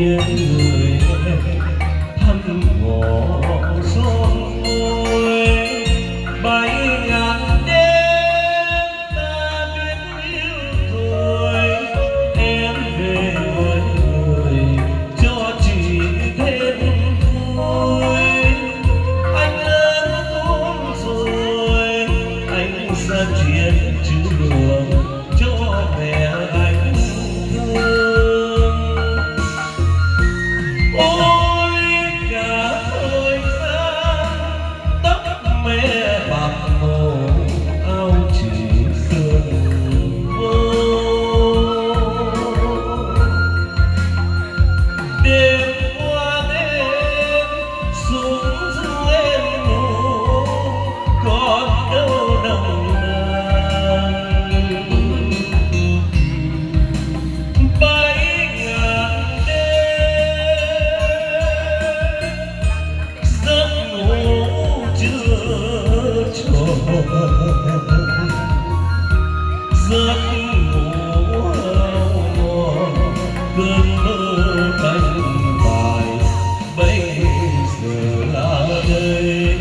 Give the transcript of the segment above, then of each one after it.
những người thăm ngõ xóm ngôi bay ngàn đêm ta biết yêu thôi em về với người cho chị thêm vui anh lớn tuổi rồi anh ra chuyện trường cho mẹ anh thương ôi cả thời gian tóc mẹ bạc màu áo chỉ sương đêm qua đêm xuống du em ngủ còn đâu nồng nàn bay ngàn đêm giấc ngủ chưa tròn giấc ngủ mòn cơn mơ cánh bài bây giờ là đây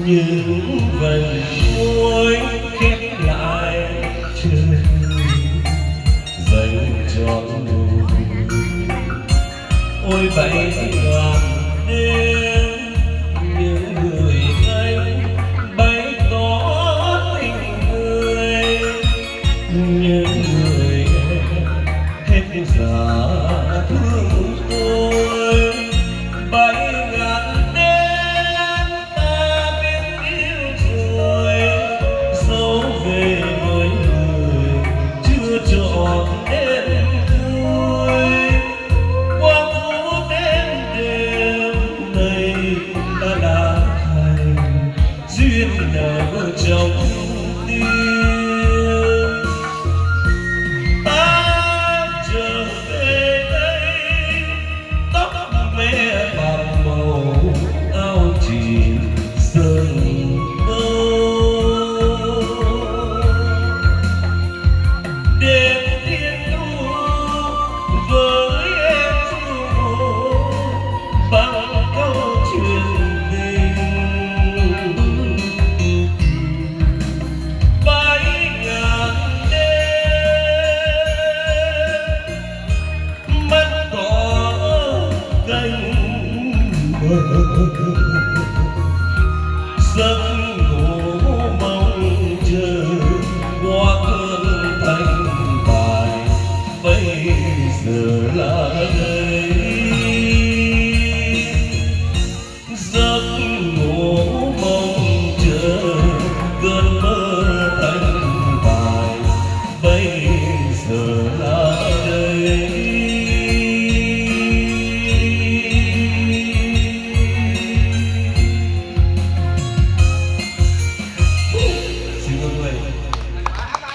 những vần cuối khép lại chương dành cho người ôi bảy ngàn đêm những người anh bày tỏ tình người những người hết giả thương tôi